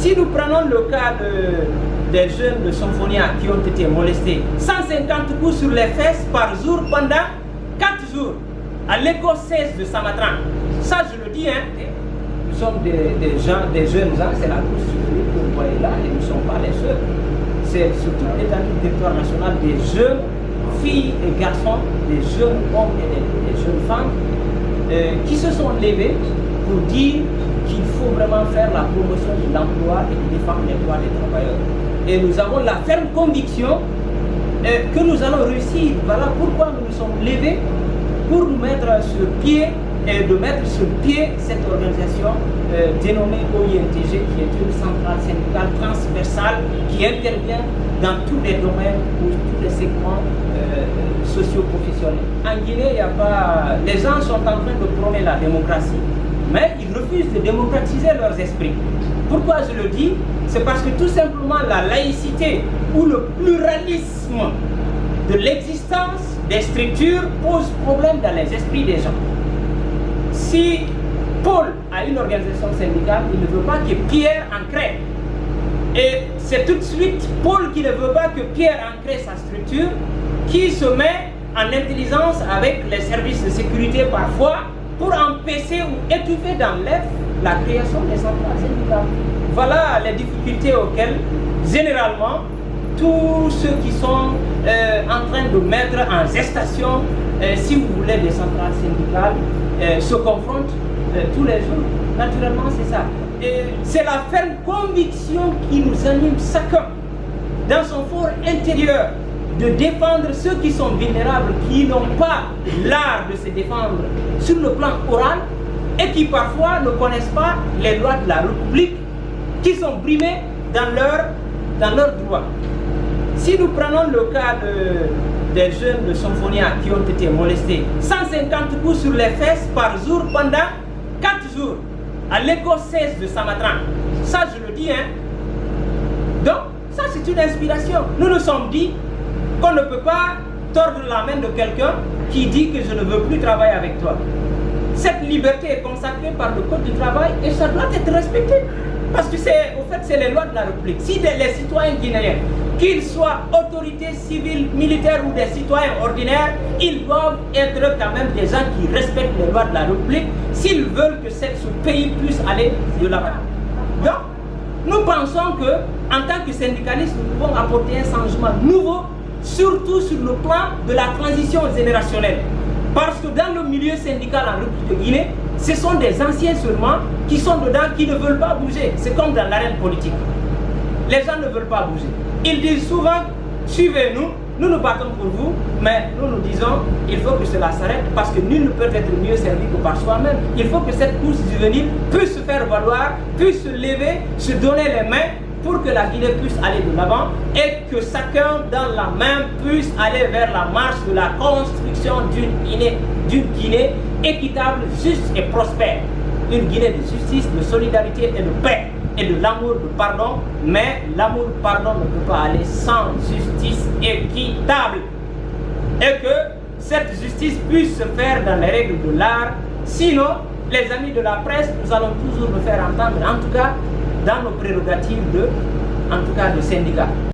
Si nous prenons le cas des jeunes de Symphonia qui ont été molestés, 150 coups sur les fesses par jour pendant 4 jours à l'école 16 de Samatran. Ça, je le dis, hein. Nous sommes des jeunes gens, c'est la course que vous voyez là, et nous ne sommes pas les seuls. C'est sur toute l'étendue du territoire national des jeunes filles et garçons, des jeunes hommes et des jeunes femmes qui se sont levés pour dire qu'il faut vraiment faire la promotion de l'emploi et de défendre les droits des travailleurs. Et nous avons la ferme conviction que nous allons réussir. Voilà pourquoi nous nous sommes levés pour nous mettre sur pied et de mettre sur pied cette organisation dénommée OINTG, qui est une centrale syndicale transversale qui intervient dans tous les domaines ou tous les segments socio-professionnels. En Guinée, il y a pas... les gens sont en train de prôner la démocratie, mais ils refusent de démocratiser leurs esprits. Pourquoi je le dis? C'est parce que tout simplement la laïcité ou le pluralisme de l'existence des structures pose problème dans les esprits des gens. Si Paul a une organisation syndicale, il ne veut pas que Pierre en crée. Et c'est tout de suite Paul qui ne veut pas que Pierre en crée sa structure, qui se met en intelligence avec les services de sécurité parfois pour empêcher ou étouffer dans l'œuf la création des centrales syndicales. Voilà les difficultés auxquelles, généralement, tous ceux qui sont en train de mettre en gestation, si vous voulez, des centrales syndicales, se confrontent tous les jours. Naturellement, c'est ça. Et c'est la ferme conviction qui nous anime chacun, dans son fort intérieur, de défendre ceux qui sont vulnérables, qui n'ont pas l'art de se défendre sur le plan oral et qui parfois ne connaissent pas les lois de la République, qui sont brimés dans leurs droits. Si nous prenons le cas des jeunes de Symphonia qui ont été molestés, 150 coups sur les fesses par jour pendant 4 jours à l'école 16 de Samatran. Ça, je le dis, hein. Donc, ça, c'est une inspiration. Nous nous sommes dit qu'on ne peut pas tordre la main de quelqu'un qui dit que je ne veux plus travailler avec toi. Cette liberté est consacrée par le Code du travail et ça doit être respecté. Parce que c'est les lois de la République. Si les citoyens guinéens, qu'ils soient autorités civiles, militaires ou des citoyens ordinaires, ils doivent être quand même des gens qui respectent les lois de la République s'ils veulent que ce pays puisse aller de l'avant. Donc, nous pensons que, en tant que syndicalistes, nous pouvons apporter un changement nouveau, surtout sur le plan de la transition générationnelle. Parce que dans le milieu syndical en République de Guinée, ce sont des anciens seulement qui sont dedans, qui ne veulent pas bouger. C'est comme dans l'arène politique. Les gens ne veulent pas bouger. Ils disent souvent, suivez-nous, nous nous battons pour vous, mais nous nous disons, il faut que cela s'arrête parce que nul ne peut être mieux servi que par soi-même. Il faut que cette course juvénile puisse se faire valoir, puisse se lever, se donner les mains pour que la Guinée puisse aller de l'avant et que chacun dans la main puisse aller vers la marche de la construction d'une Guinée équitable, juste et prospère. Une Guinée de justice, de solidarité et de paix et de l'amour, de pardon, mais l'amour, pardon ne peut pas aller sans justice équitable. Et que cette justice puisse se faire dans les règles de l'art. Sinon, les amis de la presse, nous allons toujours nous faire entendre, en tout cas, dans nos prérogatives de syndicat.